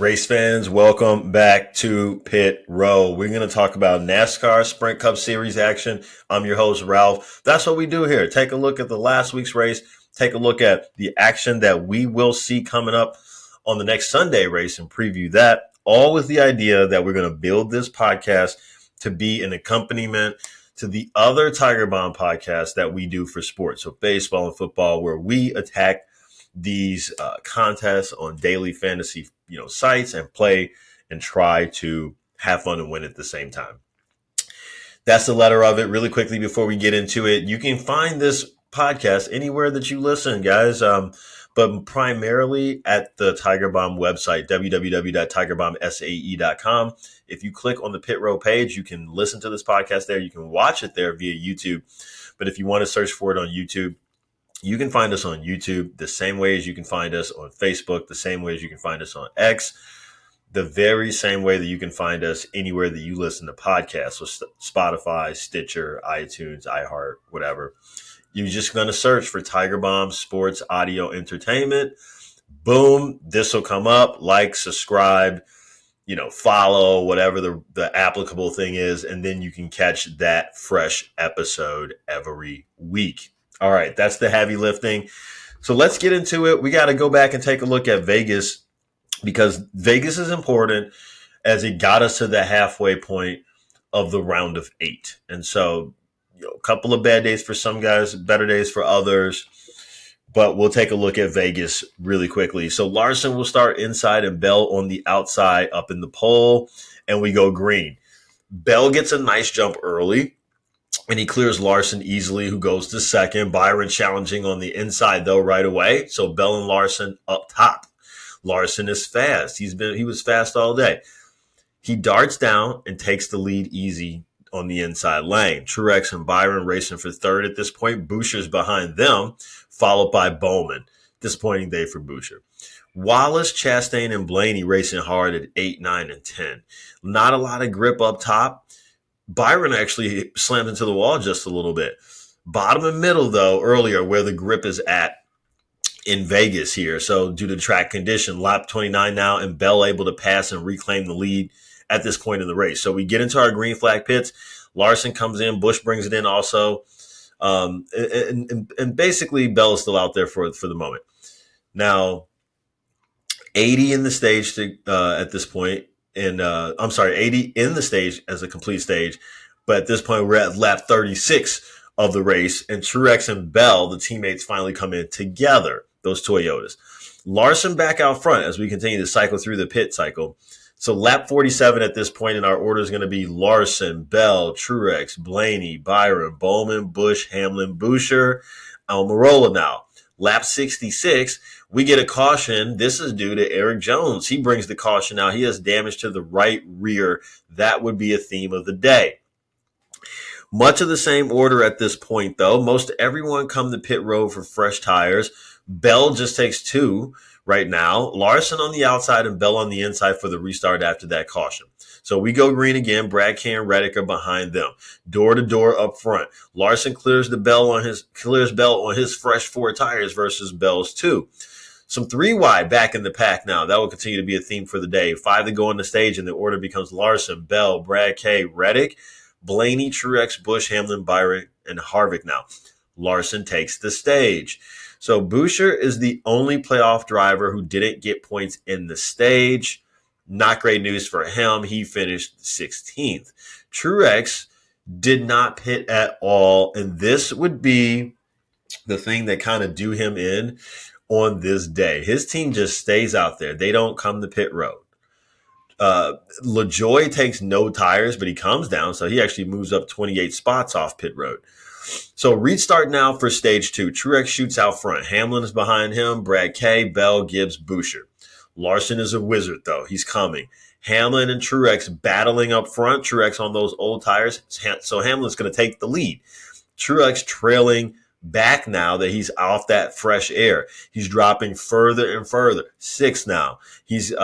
Race fans, welcome back to Pit Row. We're going to talk about NASCAR Sprint Cup Series action. I'm your host, Ralph. That's what we do here. Take a look at the last week's race. Take a look at the action that we will see coming up on the next Sunday race and preview that, all with the idea that we're going to build this podcast to be an accompaniment to the other Tiger Bomb podcasts that we do for sports. So baseball and football, where we attack these contests on daily fantasy sites and play and try to have fun and win at the same time. That's the letter of it. Really quickly before we get into it, you can find this podcast anywhere that you listen, guys, but primarily at the Tiger Bomb website, www.tigerbombsae.com. If you click on the Pit Row page, you can listen to this podcast there. You can watch it there via YouTube. But if you want to search for it on YouTube, you can find us on YouTube the same way as you can find us on Facebook, the same way as you can find us on X, the very same way that you can find us anywhere that you listen to podcasts, so Spotify, Stitcher, iTunes, iHeart, whatever. You're just going to search for Tiger Bomb Sports Audio Entertainment. Boom, this will come up. Like, subscribe, follow, whatever the applicable thing is, and then you can catch that fresh episode every week. All right, that's the heavy lifting. So let's get into it. We got to go back and take a look at Vegas because Vegas is important as it got us to the halfway point of the round of 8. And so, a couple of bad days for some guys, better days for others. But we'll take a look at Vegas really quickly. So Larson will start inside and Bell on the outside up in the pole, and we go green. Bell gets a nice jump early. And he clears Larson easily, who goes to second. Byron challenging on the inside, though, right away. So Bell and Larson up top. Larson is fast. He was fast all day. He darts down and takes the lead easy on the inside lane. Truex and Byron racing for third at this point. Boucher's behind them, followed by Bowman. Disappointing day for Boucher. Wallace, Chastain, and Blaney racing hard at 8, 9, and 10. Not a lot of grip up top. Byron actually slammed into the wall just a little bit. Bottom and middle, though, earlier where the grip is at in Vegas here. So due to track condition, lap 29 now, and Bell able to pass and reclaim the lead at this point in the race. So we get into our green flag pits. Larson comes in. Busch brings it in also. And basically, Bell is still out there for the moment. Now, 80 in the stage at this point. And 80 in the stage as a complete stage. But at this point, we're at lap 36 of the race. And Truex and Bell, the teammates, finally come in together, those Toyotas. Larson back out front as we continue to cycle through the pit cycle. So lap 47 at this point in our order is going to be Larson, Bell, Truex, Blaney, Byron, Bowman, Busch, Hamlin, Boucher, Almirola now. Lap 66, we get a caution. This is due to Eric Jones. He brings the caution out. He has damage to the right rear. That would be a theme of the day. Much of the same order at this point, though. Most everyone come to pit road for fresh tires. Bell just takes 2 right now. Larson on the outside and Bell on the inside for the restart after that caution. So we go green again. Brad K and Reddick are behind them. Door to door up front. Larson clears Bell on his fresh 4 tires versus Bell's 2. Some 3 wide back in the pack now. That will continue to be a theme for the day. 5 to go on the stage, and the order becomes Larson, Bell, Brad K, Reddick, Blaney, Truex, Busch, Hamlin, Byron, and Harvick now. Larson takes the stage. So Boucher is the only playoff driver who didn't get points in the stage. Not great news for him. He finished 16th. Truex did not pit at all, and this would be the thing that kind of do him in on this day. His team just stays out there. They don't come to pit road. LaJoy takes no tires, but he comes down, so he actually moves up 28 spots off pit road. So restart now for stage 2. Truex shoots out front. Hamlin is behind him. Brad K, Bell, Gibbs, Boucher. Larson is a wizard, though. He's coming. Hamlin and Truex battling up front. Truex on those old tires. So Hamlin's going to take the lead. Truex trailing back now that he's off that fresh air. He's dropping further and further. 6 now. He's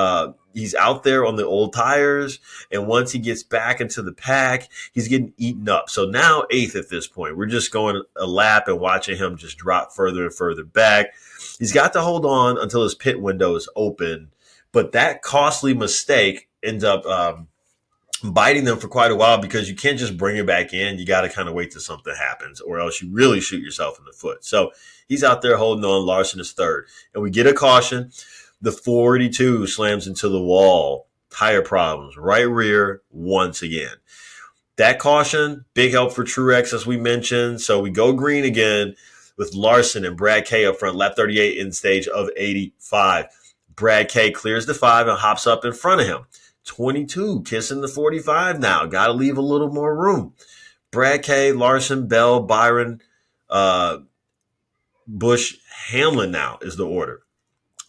out there on the old tires, and once he gets back into the pack, he's getting eaten up. So now 8th at this point. We're just going a lap and watching him just drop further and further back. He's got to hold on until his pit window is open, But that costly mistake ends up biting them for quite a while because you can't just bring it back in. You got to kind of wait till something happens, or else you really shoot yourself in the foot. So he's out there holding on. Larson is third. And we get a caution. The 42 slams into the wall. Tire problems. Right rear once again. That caution, big help for Truex, as we mentioned. So we go green again with Larson and Brad K up front, lap 38 in stage of 85. Brad K clears the 5 and hops up in front of him. 22 kissing the 45 now. Got to leave a little more room. Brad K, Larson, Bell, Byron, Busch, Hamlin now is the order.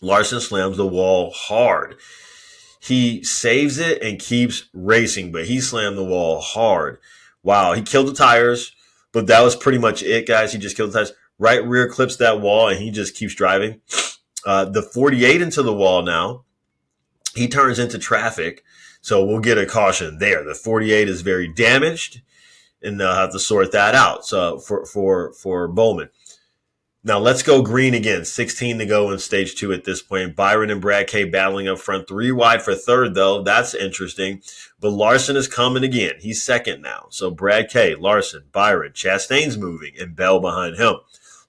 Larson slams the wall hard. He saves it and keeps racing, but he slammed the wall hard. Wow, he killed the tires, but that was pretty much it, guys. He just killed the tires. Right rear clips that wall, and he just keeps driving. The 48 into the wall now. He turns into traffic, so we'll get a caution there. The 48 is very damaged, and they'll have to sort that out. So for Bowman. Now let's go green again. 16 to go in stage 2 at this point. Byron and Brad K battling up front. 3 wide for third, though. That's interesting. But Larson is coming again. He's second now. So Brad K, Larson, Byron, Chastain's moving, and Bell behind him.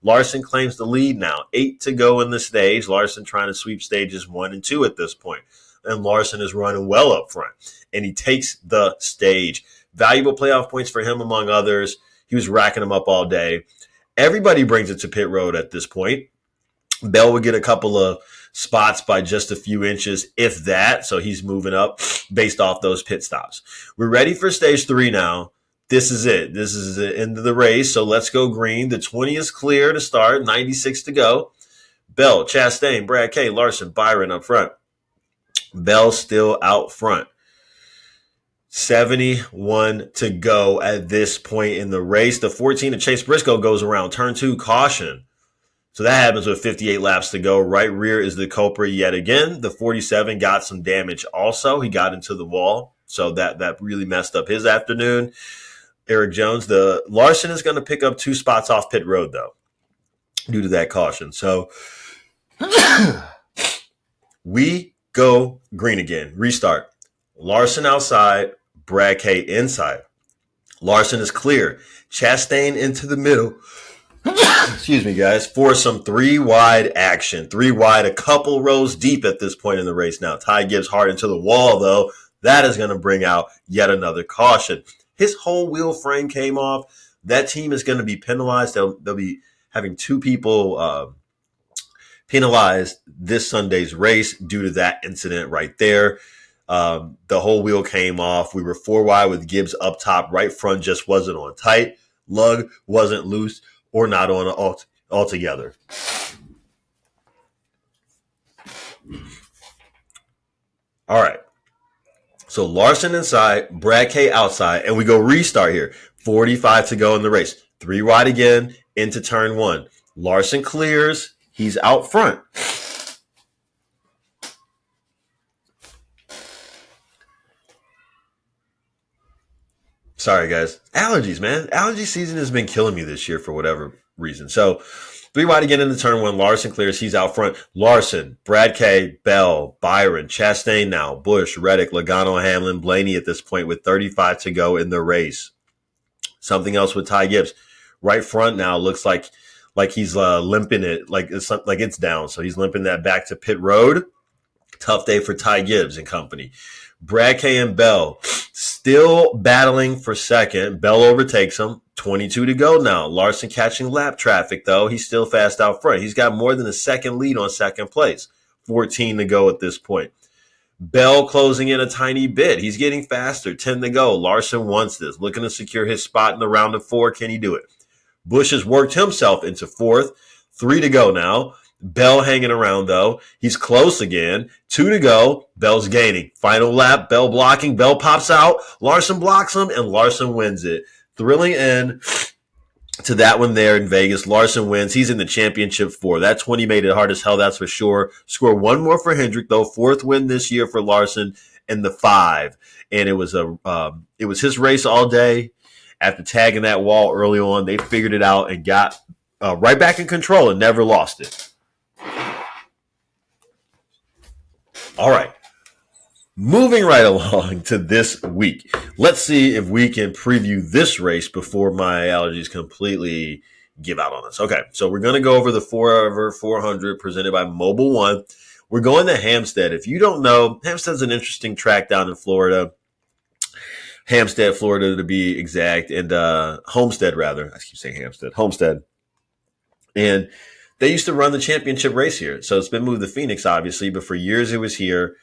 Larson claims the lead now. 8 to go in the stage. Larson trying to sweep stages 1 and 2 at this point. And Larson is running well up front. And he takes the stage. Valuable playoff points for him, among others. He was racking them up all day. Everybody brings it to pit road at this point. Bell would get a couple of spots by just a few inches, if that. So he's moving up based off those pit stops. We're ready for stage 3 now. This is it. This is the end of the race. So let's go green. The 20 is clear to start. 96 to go. Bell, Chastain, Brad K, Larson, Byron up front. Bell still out front. 71 to go at this point in the race. The 14 of Chase Briscoe goes around. Turn 2, caution. So that happens with 58 laps to go. Right rear is the culprit yet again. The 47 got some damage also. He got into the wall. So that really messed up his afternoon. Eric Jones, the Larson is going to pick up 2 spots off pit road, though, due to that caution. So we go green again. Restart. Larson outside, Brad K inside. Larson is clear. Chastain into the middle. Excuse me, guys, for some 3 wide action. 3 wide, a couple rows deep at this point in the race now. Ty Gibbs hard into the wall, though. That is going to bring out yet another caution. His whole wheel frame came off. That team is going to be penalized. They'll be having 2 people penalized this Sunday's race due to that incident right there. The whole wheel came off. We were 4 wide with Gibbs up top. Right front just wasn't on tight. Lug wasn't loose or not on altogether. All right. So Larson inside, Brad K outside, and we go restart here. 45 to go in the race. 3 wide again into turn 1. Larson clears. He's out front. Sorry, guys. Allergies, man. Allergy season has been killing me this year for whatever reason. So 3 wide again into turn 1. Larson clears. He's out front. Larson, Brad K, Bell, Byron, Chastain now, Busch, Reddick, Logano, Hamlin, Blaney at this point with 35 to go in the race. Something else with Ty Gibbs. Right front now looks like he's limping it, like it's down. So he's limping that back to pit road. Tough day for Ty Gibbs and company. Brad K and Bell still battling for second. Bell overtakes him. 22 to go now. Larson catching lap traffic, though. He's still fast out front. He's got more than a second lead on second place. 14 to go at this point. Bell closing in a tiny bit. He's getting faster. 10 to go. Larson wants this. Looking to secure his spot in the round of 4. Can he do it? Busch has worked himself into 4th. 3 to go now. Bell hanging around, though. He's close again. 2 to go. Bell's gaining. Final lap. Bell blocking. Bell pops out. Larson blocks him, and Larson wins it. Thrilling end to that one there in Vegas. Larson wins. He's in the championship 4. That 20 made it hard as hell, that's for sure. Score 1 more for Hendrick, though. 4th win this year for Larson and the 5. And it was his race all day. After tagging that wall early on, they figured it out and got right back in control and never lost it. All right. Moving right along to this week. Let's see if we can preview this race before my allergies completely give out on us. Okay, so we're going to go over the Forever 400 presented by Mobile One. We're going to Homestead. If you don't know, Homestead's an interesting track down in Florida. Homestead, Florida to be exact, and Homestead rather. I keep saying Homestead. Homestead. And they used to run the championship race here. So it's been moved to Phoenix, obviously, but for years it was here.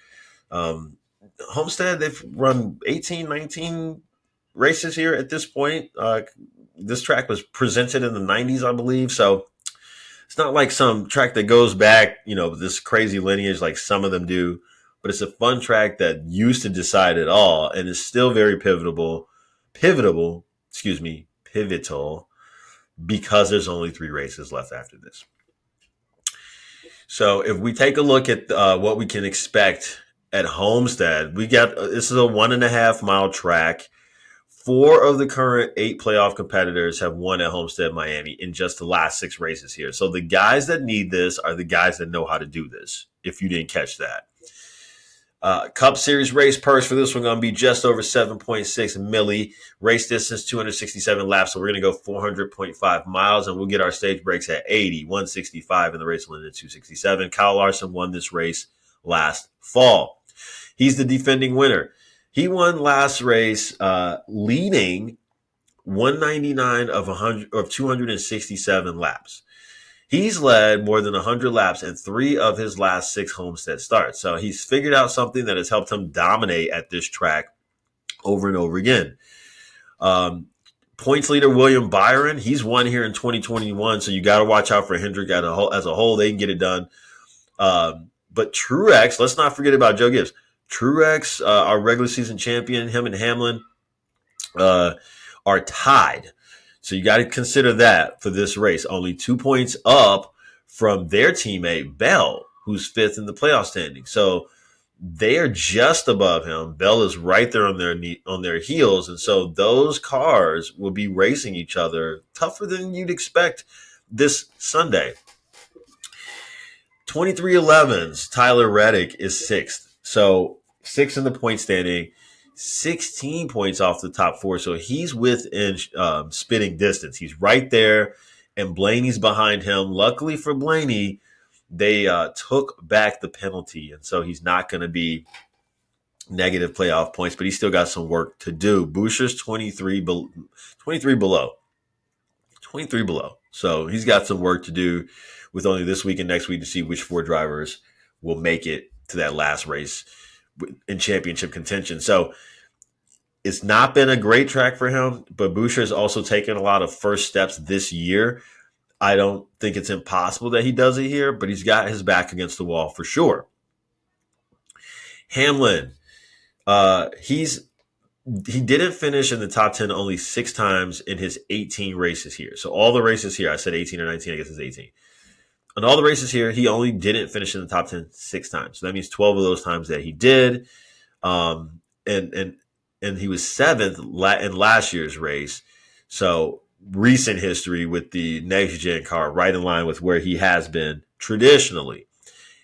Homestead, they've run 18, 19 races here at this point. This track was presented in the 90s, I believe. So it's not like some track that goes back, this crazy lineage like some of them do. But it's a fun track that used to decide it all and is still very pivotal, because there's only 3 races left after this. So if we take a look at what we can expect at Homestead, this is a 1.5 mile track. 4 of the current 8 playoff competitors have won at Homestead, Miami in just the last 6 races here. So the guys that need this are the guys that know how to do this, if you didn't catch that. Cup Series race purse for this one going to be just over 7.6 milli. Race distance 267 laps, so we're going to go 400.5 miles, and we'll get our stage breaks at 80, 165, and the race will end at 267. Kyle Larson won this race last fall. He's the defending winner. He won last race, leading 199 of 267 laps. He's led more than 100 laps in 3 of his last 6 Homestead starts. So he's figured out something that has helped him dominate at this track over and over again. Points leader William Byron, he's won here in 2021, so you got to watch out for Hendrick as a whole. They can get it done. But Truex, let's not forget about Joe Gibbs. Truex, our regular season champion, him and Hamlin are tied. So you got to consider that for this race. Only 2 points up from their teammate, Bell, who's 5th in the playoff standing. So they are just above him. Bell is right there on their heels. And so those cars will be racing each other tougher than you'd expect this Sunday. 2311's Tyler Reddick is 6th. So 6th in the point standing. 16 points off the top 4, so he's within spitting distance. He's right there, and Blaney's behind him. Luckily for Blaney, they took back the penalty, and so he's not going to be negative playoff points, but he's still got some work to do. Boucher's 23 below. 23 below. So he's got some work to do with only this week and next week to see which 4 drivers will make it to that last race in championship contention. So it's not been a great track for him, but Boucher has also taken a lot of first steps this year. I don't think it's impossible that he does it here, but he's got his back against the wall for sure. Hamlin, he didn't finish in the top 10 only 6 times in his 18 races here. So all the races here, I said 18 or 19, I guess it's 18. On all the races here, he only didn't finish in the top 10 6 times. So that means 12 of those times that he did. And he was 7th in last year's race. So recent history with the next-gen car, right in line with where he has been traditionally.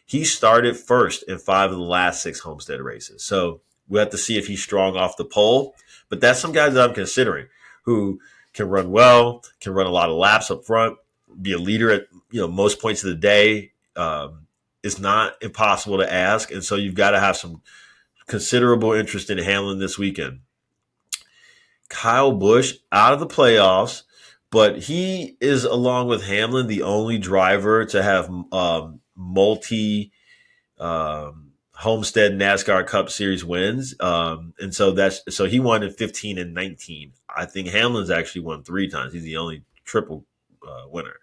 He started first in 5 of the last 6 Homestead races. So we'll have to see if he's strong off the pole. But that's some guys that I'm considering who can run well, can run a lot of laps up front, be a leader at most points of the day. Is not impossible to ask, and so you've got to have some considerable interest in Hamlin this weekend. Kyle Busch out of the playoffs, but he is, along with Hamlin, the only driver to have multi Homestead NASCAR Cup Series wins, and so he won in 15 and 19. I think Hamlin's actually won 3 times. He's the only triple winner.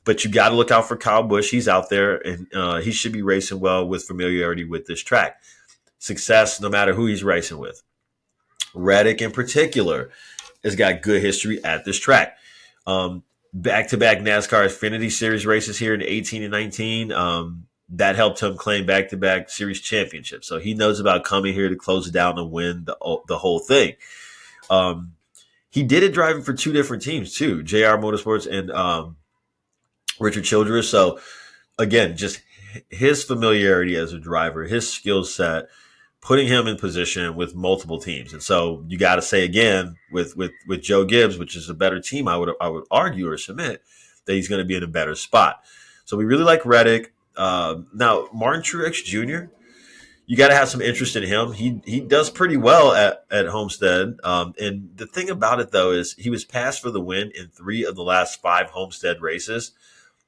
But you got to look out for Kyle Busch. He's out there, and he should be racing well with familiarity with this track. Success, no matter who he's racing with. Reddick, in particular, has got good history at this track. Back-to-back NASCAR Xfinity Series races here in 18 and 19. That helped him claim back-to-back series championships. So he knows about coming here to close it down and win the whole thing. He did it driving for 2 different teams, too, JR Motorsports and Richard Childress. So, again, just his familiarity as a driver, his skill set, putting him in position with multiple teams. And so you got to say again with Joe Gibbs, which is a better team, I would argue or submit that he's going to be in a better spot. So we really like Reddick. Now Martin Truex Jr., you got to have some interest in him. He does pretty well at Homestead. And the thing about it though is he was passed for the win in 3 of the last 5 Homestead races.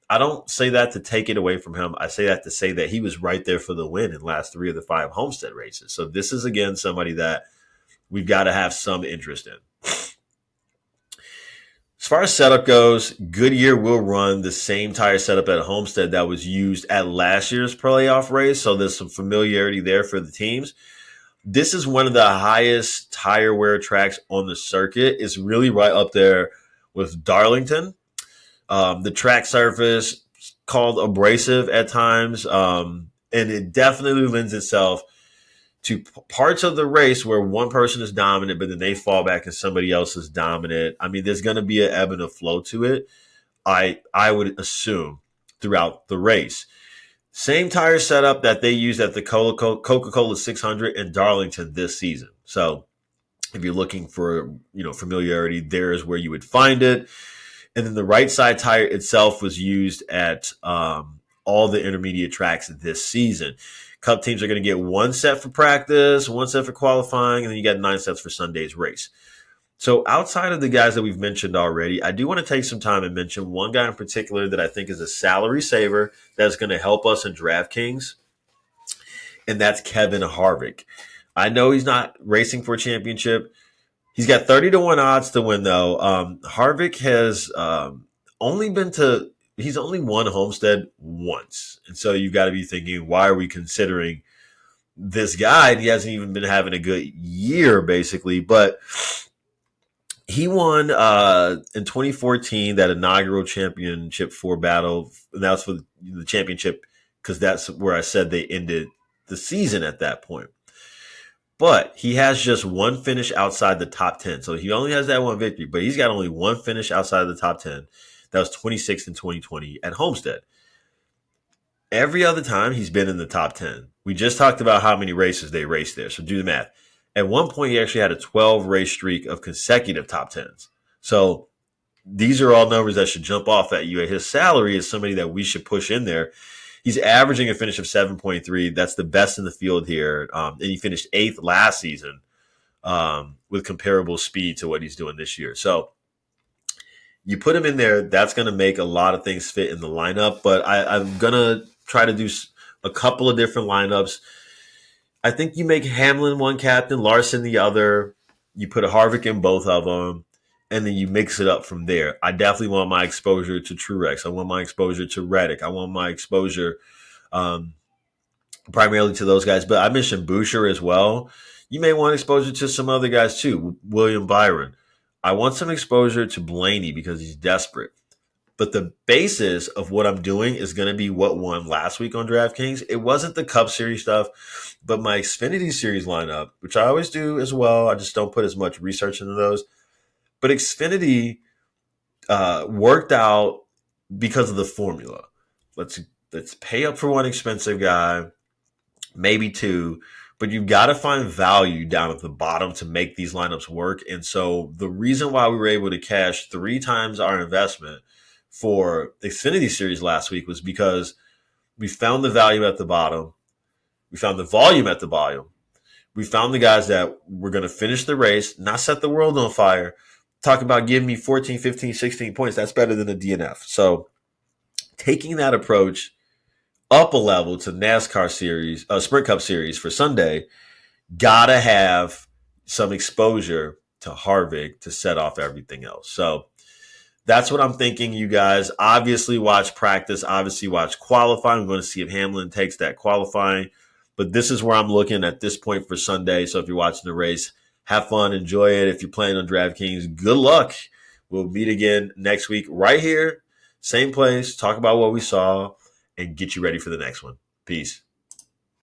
I don't say that to take it away from him. I say that to say that he was right there for the win in the last 3 of the 5 Homestead races. So this is, again, somebody that we've got to have some interest in. As far as setup goes, Goodyear will run the same tire setup at Homestead that was used at last year's playoff race. So there's some familiarity there for the teams. This is one of the highest tire wear tracks on the circuit. It's really right up there with Darlington. The track surface called abrasive at times, and it definitely lends itself to parts of the race where one person is dominant, but then they fall back and somebody else is dominant. I mean, there's going to be an ebb and a flow to it, I would assume, throughout the race. Same tire setup that they used at the Coca-Cola 600 in Darlington this season. So if you're looking for familiarity, there is where you would find it. And then the right side tire itself was used at all the intermediate tracks this season. Cup teams are going to get 1 set for practice, 1 set for qualifying, and then you got 9 sets for Sunday's race. So outside of the guys that we've mentioned already, I do want to take some time and mention one guy in particular that I think is a salary saver that's going to help us in DraftKings, and that's Kevin Harvick. I know he's not racing for a championship. He's got 30-1 odds to win, though. Harvick has he's only won Homestead once. And so you've got to be thinking, why are we considering this guy? And he hasn't even been having a good year, basically. But he won in 2014 that inaugural championship 4 battle. And that was for the championship because that's where I said they ended the season at that point. But he has just 1 finish outside the top 10. So he only has that 1 victory, but he's got only 1 finish outside of the top 10. That was 26th in 2020 at Homestead. Every other time he's been in the top 10. We just talked about how many races they raced there. So do the math. At one point, he actually had a 12-race streak of consecutive top 10s. So these are all numbers that should jump off at you. His salary is somebody that we should push in there. He's averaging a finish of 7.3. That's the best in the field here. And he finished 8th last season with comparable speed to what he's doing this year. So you put him in there, that's going to make a lot of things fit in the lineup. But I'm going to try to do a couple of different lineups. I think you make Hamlin one captain, Larson the other. You put a Harvick in both of them. And then you mix it up from there. I definitely want my exposure to Truex. I want my exposure to Reddick. I want my exposure primarily to those guys. But I mentioned Boucher as well. You may want exposure to some other guys too. William Byron. I want some exposure to Blaney because he's desperate. But the basis of what I'm doing is going to be what won last week on DraftKings. It wasn't the Cup Series stuff, but my Xfinity Series lineup, which I always do as well. I just don't put as much research into those. But Xfinity worked out because of the formula. Let's pay up for one expensive guy, maybe 2, but you've got to find value down at the bottom to make these lineups work. And so the reason why we were able to cash 3 times our investment for Xfinity Series last week was because we found the value at the bottom. We found the volume at the bottom. We found the guys that were going to finish the race, not set the world on fire. Talk about giving me 14, 15, 16 points. That's better than a DNF. So taking that approach up a level to NASCAR series, Sprint Cup series for Sunday, gotta have some exposure to Harvick to set off everything else. So that's what I'm thinking, you guys. Obviously watch practice. Obviously watch qualifying. We're going to see if Hamlin takes that qualifying. But this is where I'm looking at this point for Sunday. So if you're watching the race, have fun, enjoy it. If you're playing on DraftKings, good luck. We'll meet again next week right here, same place, talk about what we saw, and get you ready for the next one. Peace.